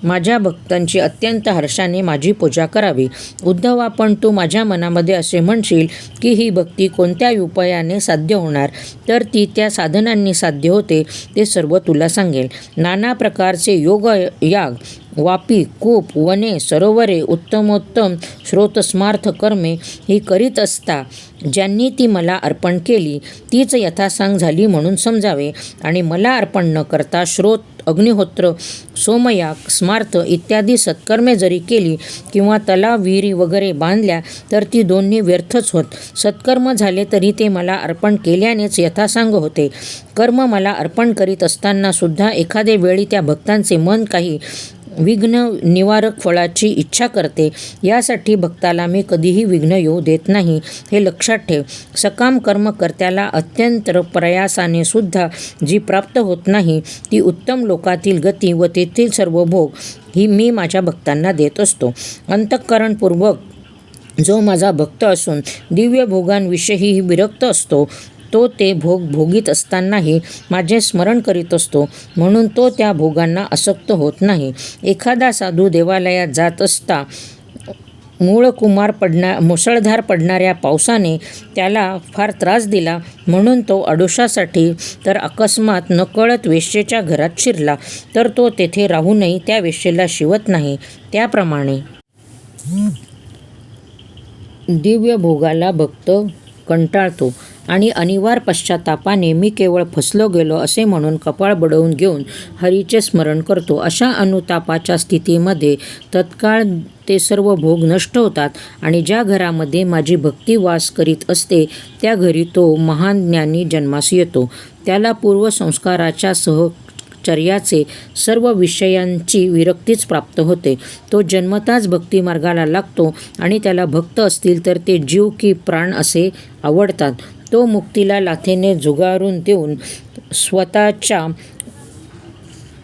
माझ्या भक्तांची अत्यंत हर्षाने माझी पूजा करावी. उद्धवा, पण तू माझ्या मनामध्ये असे म्हणशील की ही भक्ती कोणत्या उपायाने साध्य होणार, तर ती त्या साधनांनी साध्य होते ते सर्व तुला सांगेल. नाना प्रकारचे योगयाग, वापी, कूप, वने, सरोवरे, उत्तमोत्तम स्रोतस्मार्थ कर्मे ही करीत असता ज्यांनी ती मला अर्पण केली तीच यथासांग झाली म्हणून समजावे. आणि मला अर्पण न करता श्रोत, अग्निहोत्र, सोमयाग, स्मार्थ इत्यादी सत्कर्मे जरी केली किंवा तलाव, विहिरी वगैरे बांधल्या तर ती दोन्ही व्यर्थच होत. सत्कर्म झाले तरी ते मला अर्पण केल्यानेच यथासांग होते. कर्म मला अर्पण करीत असताना सुद्धा एखादे वेळी त्या भक्तांचे मन काही विघ्न निवारक फळाची इच्छा करते. यासाठी भक्ताला मी कधीही विघ्न येऊ देत नाही, हे लक्षात ठेव. सकाम कर्मकर्त्याला अत्यंत प्रयासाने सुद्धा जी प्राप्त होत नाही ती उत्तम लोकातील गती व तेथील सर्व भोग ही मी माझ्या भक्तांना देत असतो. अंतःकरणपूर्वक जो माझा भक्त असून दिव्य भोगांविषयी विरक्त असतो तो ते भोग भोगीत असतानाही माझे स्मरण करीत असतो, म्हणून तो त्या भोगांना आसक्त होत नाही. एखादा साधू देवालयात जात असता मुसळधार पडणाऱ्या पावसाने त्याला फार त्रास दिला, म्हणून तो आडोशासाठी तर अकस्मात नकळत वेश्येच्या घरात शिरला, तर तो तेथे राहूनही त्या वेश्येला शिवत नाही. त्याप्रमाणे दिव्य भोगाला भक्त कंटाळतो आणि अनिवार्य पश्चातापाने मी केवळ फसलो गेलो असे म्हणून कपाळ बडवून घेऊन हरीचे स्मरण करतो. अशा अनुतापाच्या स्थितीमध्ये तत्काळ ते सर्व भोग नष्ट होतात आणि ज्या घरामध्ये माझी भक्ती वास करीत असते त्या घरी तो महान ज्ञानी जन्मास येतो. त्याला पूर्वसंस्काराच्या चर्याचे सर्व विषयांची विरक्तीच प्राप्त होते. तो जन्मताच भक्तिमार्गाला लागतो आणि त्याला भक्त असतील तर ते जीव की प्राण असे आवडतात. तो मुक्तीला लाथेने झुगारून देऊन स्वतःच्या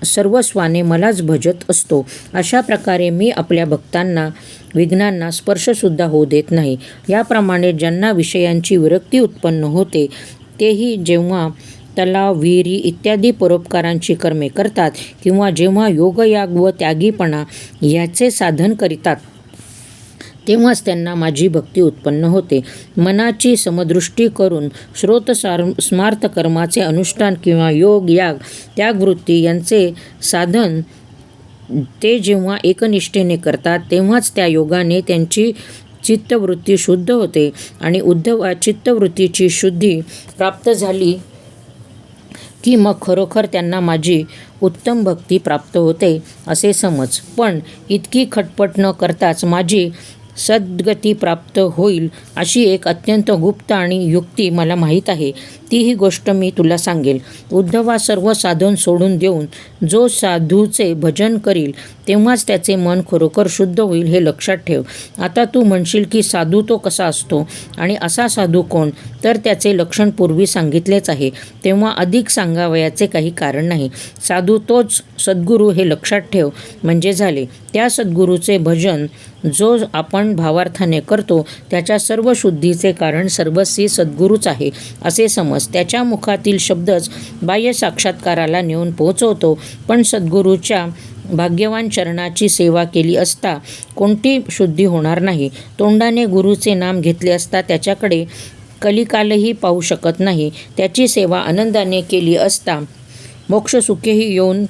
सर्वस्वाने मलाच भजत असतो. अशा प्रकारे मी आपल्या भक्तांना विघ्नांना स्पर्शसुद्धा होऊ देत नाही. याप्रमाणे ज्यांना विषयांची विरक्ती उत्पन्न होते तेही जेव्हा तलाव, विहिरी इत्यादी परोपकारांची कर्मे करतात किंवा जेव्हा योगयाग व त्यागीपणा याचे साधन करीतात तेव्हाच त्यांना माझी भक्ती उत्पन्न होते. मनाची समदृष्टी करून स्मार्थ कर्माचे अनुष्ठान किंवा योग, याग, त्यागवृत्ती यांचे साधन ते जेव्हा एकनिष्ठेने करतात तेव्हाच त्या योगाने त्यांची चित्तवृत्ती शुद्ध होते आणि उद्धवा चित्तवृत्तीची शुद्धी प्राप्त झाली की मग खरोखर त्यांना माझी उत्तम भक्ती प्राप्त होते असे समज. पण इतकी खटपट न करताच माझी सद्गती प्राप्त होईल अशी एक अत्यंत गुप्त आणि युक्ती मला माहीत आहे. ती ही गोष्ट मी तुला सांगेल. उद्धवा, सर्व साधन सोडून देऊन जो साधूचे भजन करील तेव्हाच त्याचे मन खरोखर शुद्ध होईल हे लक्षात ठेव. आता तू म्हणशील की साधू तो कसा असतो आणि असा साधू कोण? तर त्याचे लक्षण पूर्वी सांगितलेच आहे, तेव्हा अधिक सांगावयाचे काही कारण नाही. साधू तोच सद्गुरू हे लक्षात ठेव म्हणजे झाले. त्या सद्गुरूचे भजन जो आपण भावार्थाने करतो त्याच्या सर्व शुद्धीचे कारण सर्वस्वी सद्गुरूच आहे असे समज. त्याच्या मुखातील शब्दच बाह्य साक्षात्काराला नेऊन पोहोचवतो. पण सद्गुरूच्या भाग्यवान चरणाची सेवा केली असता कोणती शुद्धी होणार नाही. तोंडाने गुरुचे नाम घेतले असता त्याच्याकडे कलिकालही पाहू शकत नाही. त्याची सेवा आनंदाने केली असता मोक्षसुखेही येऊन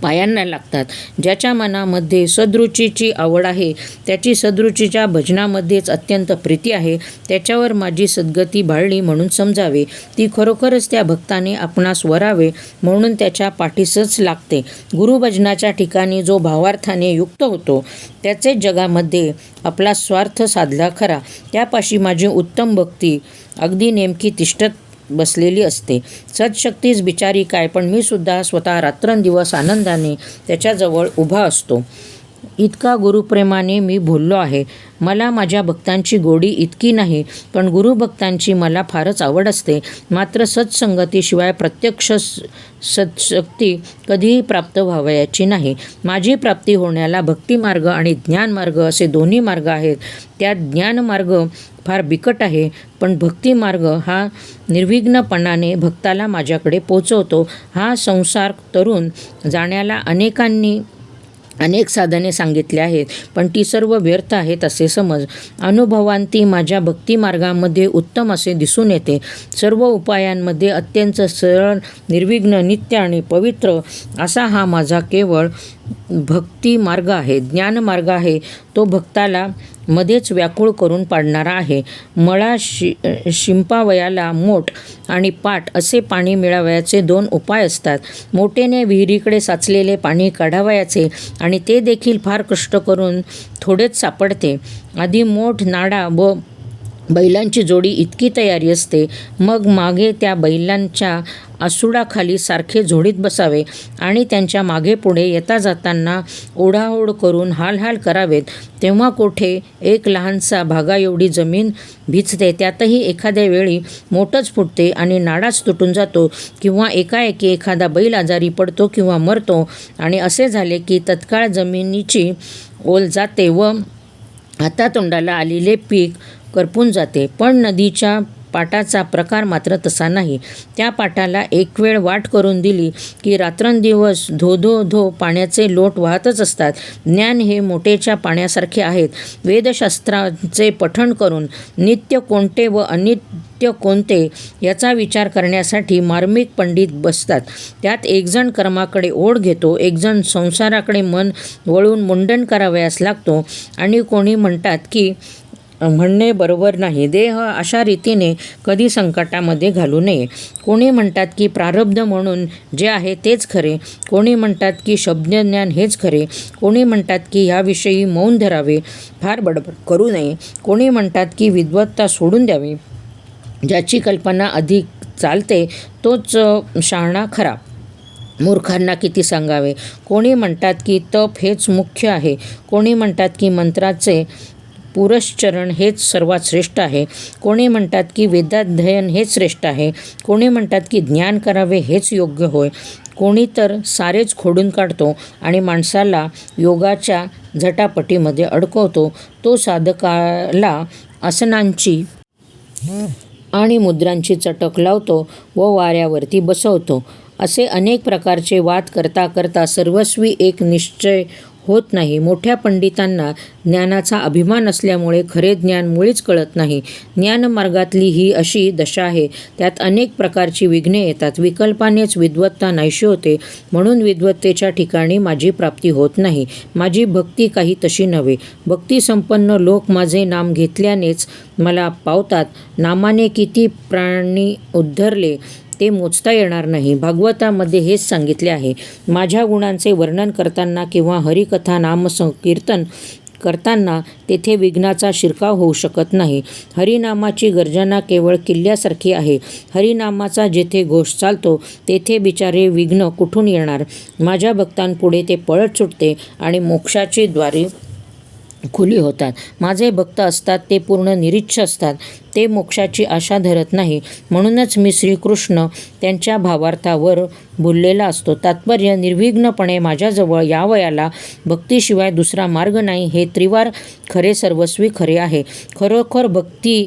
पायांना लागतात. ज्याच्या मनामध्ये सद्रुचीची आवड आहे, त्याची सद्रुचीच्या भजनामध्येच अत्यंत प्रीती आहे, त्याच्यावर माझी सद्गती भाळली म्हणून समजावे. ती खरोखरच त्या भक्ताने आपणास वरावे म्हणून त्याच्या पाठीसच लागते. गुरुभजनाच्या ठिकाणी जो भावार्थाने युक्त होतो त्याचे जगामध्ये आपला स्वार्थ साधला खरा. त्यापाशी माझी उत्तम भक्ती अगदी नेमकी तिष्ठत बसलेली असते. सद्शक्तीच बिचारी काय, पण मी सुद्धा स्वतः रात्रंदिवस आनंदाने त्याच्याजवळ उभा असतो. इतका गुरुप्रेमाने मी बोललो आहे. मला माझ्या भक्तांची गोडी इतकी नाही, पण गुरुभक्तांची मला फारच आवड असते. मात्र सत्संगतीशिवाय प्रत्यक्ष सत्शक्ती कधीही प्राप्त व्हावयाची नाही. माझी प्राप्ती होण्याला भक्तिमार्ग आणि ज्ञानमार्ग असे दोन्ही मार्ग आहेत. त्यात ज्ञानमार्ग फार बिकट आहे, पण भक्तिमार्ग हा निर्विघ्नपणाने भक्ताला माझ्याकडे पोचवतो. हा संसार तरून जाण्याला अनेक साधने सांगितले आहेत, पण ती सर्व व्यर्थ आहेत असे समज. अनुभवांती माझ्या भक्तिमार्गामध्ये उत्तम असे दिसून येते. सर्व उपायांमध्ये अत्यंत सरळ, निर्विघ्न, नित्य आणि पवित्र असा हा माझा केवळ भक्ती मार्ग आहे. ज्ञानमार्ग आहे तो भक्ताला मध्येच व्याकुळ करून पाडणारा आहे. मळा शिंपावयाला मोठ आणि पाट असे पाणी मिळावयाचे दोन उपाय असतात. मोठेने विहिरीकडे साचलेले पाणी काढावयाचे आणि ते देखील फार कष्ट करून थोडेच सापडते. आधी मोठ, नाडा व बैलांची जोडी इतकी तयारी असते, मग मागे त्या बैलांच्या आसुडाखाली सारखे झोडीत बसावे आणि त्यांच्या मागे पुढे येता जाताना ओढाओढ करून हाल करावेत. तेव्हा कोठे एक लहानसा भागा एवढी जमीन भिजते. त्यातही एखाद्या वेळी मोठच फुटते आणि नाडाच तुटून जातो किंवा एकाएकी एखादा बैल आजारी पडतो किंवा मरतो आणि असे झाले की तत्काळ जमिनीची ओल जाते व हातातोंडाला आलेले पीक करपून जाते. पण नदीच्या पाटाचा प्रकार मात्र तसा नाही. त्या पाटाला एक वेळ वाट करून दिली की रात्रंदिवस धो धो धो पाण्याचे लोट वाहतच असतात. ज्ञान हे मोठेच्या पाण्यासारखे आहेत. वेदशास्त्राचे पठण करून नित्य कोणते व अनित्य कोणते याचा विचार करण्यासाठी मार्मिक पंडित बसतात. त्यात एकजण कर्माकडे ओढ घेतो, एकजण संसाराकडे मन वळून मुंडन करावयास लागतो आणि कोणी म्हणतात की म्हणणे बरोबर नाही, देह अशा रीतीने कधी संकटामध्ये घालू नये. कोणी म्हणतात की प्रारब्ध म्हणून जे आहे तेच खरे, कोणी म्हणतात की शब्दज्ञान हेच खरे, कोणी म्हणतात की ह्याविषयी मौन धरावे, फार बडबड करू नये, कोणी म्हणतात की विद्वत्ता सोडून द्यावी, ज्याची कल्पना अधिक चालते तोच शहाणा खरा, मूर्खांना किती सांगावे. कोणी म्हणतात की तप हेच मुख्य आहे, कोणी म्हणतात की मंत्राचे पुरश्चरण हेच सर्वात श्रेष्ठ आहे, कोणी म्हणतात की वेदाध्ययन हेच श्रेष्ठ आहे, कोणी म्हणतात की ज्ञान करावे हेच योग्य होय, कोणी तर सारेच खोडून काढतो आणि माणसाला योगाच्या झटापटीमध्ये अडकवतो. तो साधकाला आसनांची आणि मुद्रांची चटक लावतो व वाऱ्यावरती बसवतो. असे अनेक प्रकारचे वाद करता करता सर्वस्वी एक निश्चय होत नाही. मोठ्या पंडितांना ज्ञानाचा अभिमान असल्यामुळे खरे ज्ञान मुळीच कळत नाही. ज्ञानमार्गातली ही अशी दशा आहे. त्यात अनेक प्रकारची विघ्ने येतात. विकल्पानेच विद्वत्ता नाहीशी होते, म्हणून विद्वत्तेच्या ठिकाणी माझी प्राप्ती होत नाही. माझी भक्ती काही तशी नव्हे. भक्तिसंपन्न लोक माझे नाम घेतल्यानेच मला पावतात. नामाने किती प्राणी उद्धरले ते मोजता येणार नाही. भागवतामध्ये हेच सांगितले आहे. माझ्या गुणांचे वर्णन करताना किंवा हरिकथा नामसंकीर्तन करताना तेथे विघ्नाचा शिरकाव होऊ शकत नाही. हरिनामाची गर्जना केवळ किल्ल्यासारखी आहे. हरिनामाचा जेथे घोष चालतो तेथे बिचारे विघ्न कुठून येणार. माझ्या भक्तांपुढे ते पळत सुटते आणि मोक्षाची द्वारे खुली होतात. माझे भक्त असतात ते पूर्ण निरीच्छ असतात. ते मोक्षाची आशा धरत नाही. म्हणूनच मी श्रीकृष्ण त्यांच्या भावार्थावर बोललेला असतो. तात्पर्य, निर्विघ्नपणे माझ्याजवळ यावयाला भक्तीशिवाय दुसरा मार्ग नाही हे त्रिवार खरे, सर्वस्वी खरे आहे. खरोखर भक्ती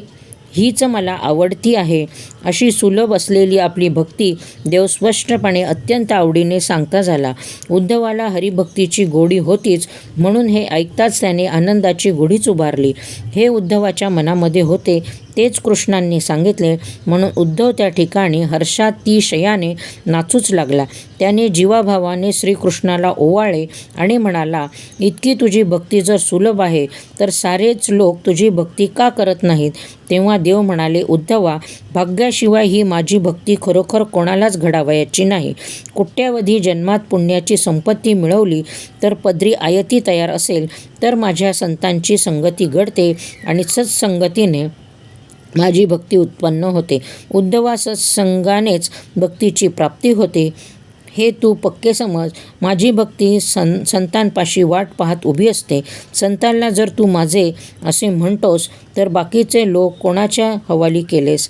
हीच मला आवडती आहे अशी सुलभ असलेली आपली भक्ती देव स्पष्टपणे अत्यंत आवडीने सांगता झाला. उद्धवाला हरिभक्तीची गोडी होतीच, म्हणून हे ऐकताच त्याने आनंदाची गुढीच उभारली. हे उद्धवाच्या मनामध्ये होते तेच कृष्णांनी सांगितले, म्हणून उद्धव त्या ठिकाणी हर्षातिशयाने नाचूच लागला. त्याने जीवाभावाने श्रीकृष्णाला ओवाळले आणि म्हणाला, इतकी तुझी भक्ती जर सुलभ आहे तर सारेच लोक तुझी भक्ती का करत नाहीत? तेव्हा देव म्हणाले, उद्धवा, भाग्याशिवाय ही माझी भक्ती खरोखर कोणालाच घडावयाची नाही. कोट्यावधी जन्मात पुण्याची संपत्ती मिळवली तर पदरी आयती तयार असेल तर माझ्या संतांची संगती घडते आणि सत्संगतीने माझी भक्ती उत्पन्न होते. उद्धवा, सत्संगानेच भक्तीची प्राप्ती होते हे तू पक्के समज. माझी भक्ती संतांपाशी वाट पाहत उभी असते. संतांना जर तू माझे असे म्हणतोस तर बाकीचे लोक कोणाच्या हवाली केलेस?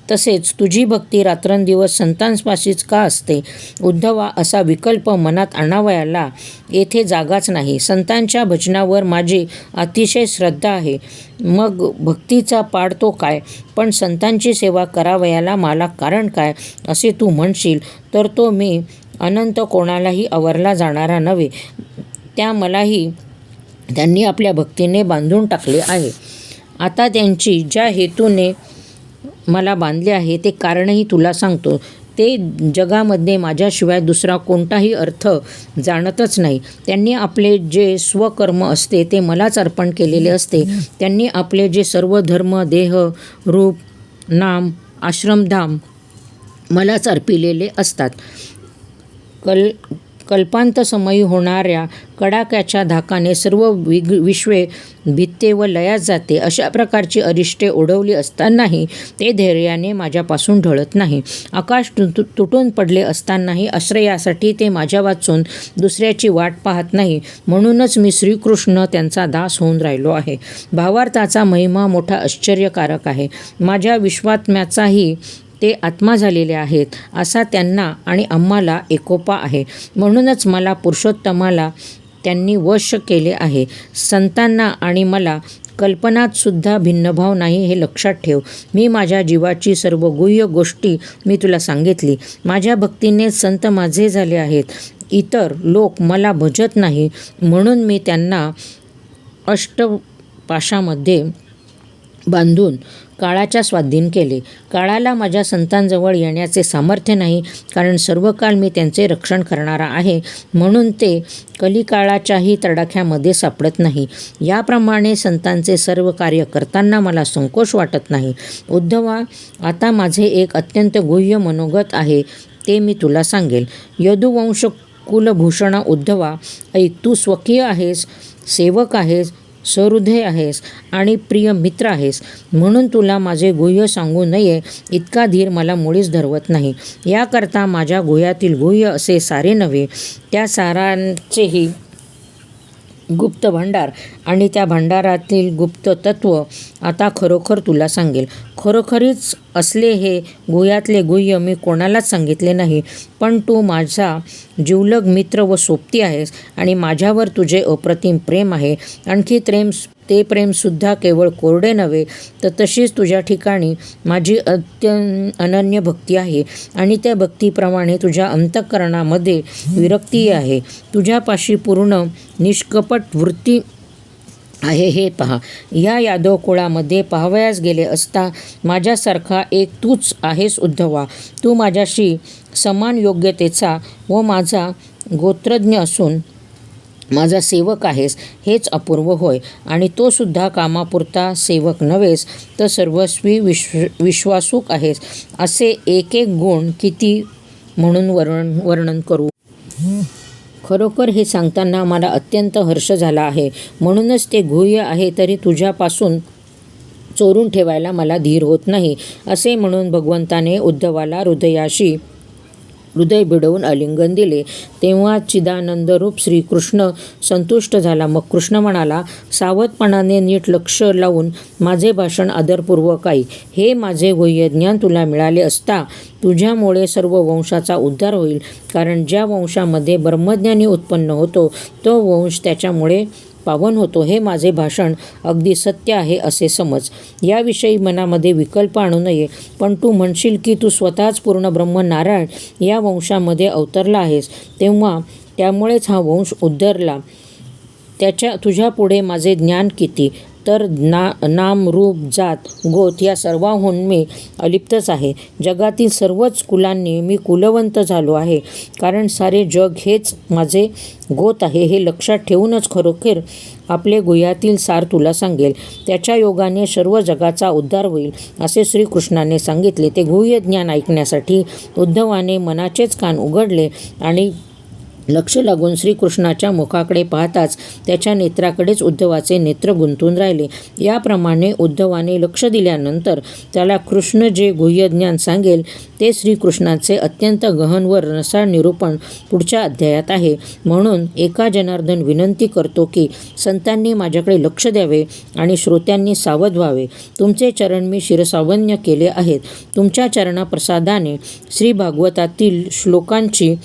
तसेच तुझी भक्ती रात्रंदिवस संतांपाशीच का असते? उद्धवा, असा विकल्प मनात आणावयाला येथे जागाच नाही. संतांच्या भजनावर माझी अतिशय श्रद्धा आहे. मग भक्तीचा पाड तो काय? पण संतांची सेवा करावयाला मला कारण काय असे तू म्हणशील तर तो मी अनंत कोणालाही आवरला जाणारा नव्हे. त्या मलाही त्यांनी आपल्या भक्तीने बांधून टाकले आहे. आता त्यांची ज्या हेतूने मला बांधले आहे ते कारणही तुला सांगतो. ते जगामध्ये माझ्याशिवाय दुसरा कोणताही अर्थ जाणतच नाही. त्यांनी आपले जे स्वकर्म असते ते मलाच अर्पण केलेले असते. त्यांनी आपले जे सर्व धर्म, देह, रूप, नाम, आश्रमधाम मलाच अर्पिलेले असतात. कल्पांतसमयी होणाऱ्या कडाक्याच्या धाकाने सर्व विश्वे भित्ते व लयास जाते. अशा प्रकारची अरिष्टे ओढवली असतानाही ते धैर्याने माझ्यापासून ढळत नाही. आकाश तुटून पडले असतानाही आश्रयासाठी ते माझ्या वाचून दुसऱ्याची वाट पाहत नाही. म्हणूनच मी श्रीकृष्ण त्यांचा दास होऊन राहिलो आहे. भावार्थाचा महिमा मोठा आश्चर्यकारक आहे. माझ्या विश्वात्म्याचाही ते आत्मा झालेले आहेत असा त्यांना आणि आम्हाला एकोपा आहे. म्हणूनच मला पुरुषोत्तमाला त्यांनी वश केले आहे. संतांना आणि मला कल्पनात सुद्धा भिन्नभाव नाही हे लक्षात ठेव. मी माझ्या जीवाची सर्व गुह्य गोष्टी मी तुला सांगितली. माझ्या भक्तीने संत माझे झाले आहेत. इतर लोक मला भजत नाही म्हणून मी त्यांना अष्टपाशामध्ये बांधून काळाच्या स्वाधीन केले. काळाला माझ्या संतांजवळ येण्याचे सामर्थ्य नाही, कारण सर्व काळ मी त्यांचे रक्षण करणारा आहे, म्हणून ते कलिकाळाच्याही तडाख्यामध्ये सापडत नाही. याप्रमाणे संतांचे सर्व कार्य करताना मला संकोच वाटत नाही. उद्धवा, आता माझे एक अत्यंत गुह्य मनोगत आहे, ते मी तुला सांगेल. यदुवंश कुलभूषणा उद्धवा, ऐक. तू स्वकीय आहेस, सेवक आहेस, सहृदय आहेस आणि प्रिय मित्र आहेस, म्हणून तुला माझे गुह्य सांगू नये इतका धीर मला मुळीच धरवत नाही. याकरता माझ्या गुह्यातील गुह्य असे सारे नव्हे, त्या सारांचेही गुप्त भांडार आणि त्या भांडारातील गुप्त तत्व आता खरोखर तुला सांगेल. खरोखरीच असले हे गुह्यातले गुह्य मी कोणालाच सांगितले नाही, पण तू माझा जिवलग मित्र व सोबती आहेस आणि माझ्यावर तुझे अप्रतिम प्रेम आहे. आणखी ते प्रेमसुद्धा केवळ कोरडे नव्हे, तर तशीच तुझ्या ठिकाणी माझी अनन्य भक्ती आहे आणि त्या भक्तीप्रमाणे तुझ्या अंतःकरणामध्ये विरक्ती आहे. तुझ्यापाशी पूर्ण निष्कपट वृत्ती आहे हे पहा. या यादव कुळामध्ये पाहावयास गेले असता माझ्यासारखा एक तूच आहेस उद्धवा. तू माझ्याशी समान योग्यतेचा व माझा गोत्रज्ञ असून माझा सेवक आहेस, हेच अपूर्व होय. आणि तो सुद्धा कामापुरता सेवक नव्हेस, तर सर्वस्वी विश्वासूक आहेस. असे एक एक गुण किती म्हणून वर्णन करू. खरोखर हे सांगताना मला अत्यंत हर्ष झाला आहे, म्हणूनच ते गुह्य आहे तरी तुझ्यापासून चोरून ठेवायला मला धीर होत नाही. असे म्हणून भगवंताने उद्धवाला हृदय भिडवून आलिंगन दिले. तेव्हा चिदानंदरूप श्रीकृष्ण संतुष्ट झाला. मग कृष्ण म्हणाला, सावधपणाने नीट लक्ष लावून माझे भाषण आदरपूर्वक ऐक. हे माझे गुह्य ज्ञान तुला मिळाले असता तुझ्यामुळे सर्व वंशाचा उद्धार होईल, कारण ज्या वंशामध्ये ब्रह्मज्ञानी उत्पन्न होतो तो वंश त्याच्यामुळे पावन होतो. हे माझे भाषण अगदी सत्य आहे असे समज. याविषयी मनामध्ये विकल्प आणू नये. पण तू म्हणशील की तू स्वतःच पूर्ण ब्रह्म नारायण या वंशामध्ये अवतरला आहेस, तेव्हा त्यामुळेच हा वंश उद्धरला. तुझ्यापुढे माझे ज्ञान किती? तर नाम, रूप, जात, गोत या सर्वांहून मी अलिप्तच आहे. जगातील सर्वच कुलांनी मी कुलवंत झालो आहे, कारण सारे जग हेच माझे गोत आहे. हे लक्षात ठेवूनच खरोखर आपले गुह्यातील सार तुला सांगेल. त्याच्या योगाने सर्व जगाचा उद्धार होईल असे श्रीकृष्णाने सांगितले. ते गुह्य ज्ञान ऐकण्यासाठी उद्धवाने मनाचेच कान उघडले आणि लक्ष लागून श्रीकृष्णाच्या मुखाकडे पाहताच त्याच्या नेत्राकडेच उद्धवाचे नेत्र गुंतून राहिले. याप्रमाणे उद्धवाने लक्ष दिल्यानंतर त्याला कृष्ण जे गुह्य ज्ञान सांगेल ते श्रीकृष्णाचे अत्यंत गहन व रसाळ निरूपण पुढच्या अध्यायात आहे. म्हणून एका जनार्दन विनंती करतो की संतांनी माझ्याकडे लक्ष द्यावे आणि श्रोत्यांनी सावध व्हावे. तुमचे चरण मी शिरसावन्य केले आहेत. तुमच्या चरणाप्रसादाने श्री भागवतातील श्लोकांची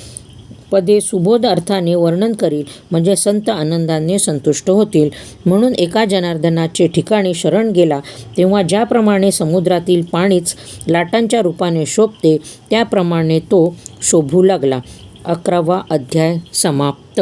पदे सुबोध अर्थाने वर्णन करील, म्हणजे संत आनंदाने संतुष्ट होतील. म्हणून एका जनार्दनाचे ठिकाणी शरण गेला तेव्हा ज्याप्रमाणे समुद्रातील पाणीच लाटांच्या रूपाने शोभते त्याप्रमाणे तो शोभू लागला. 11वा अध्याय समाप्त.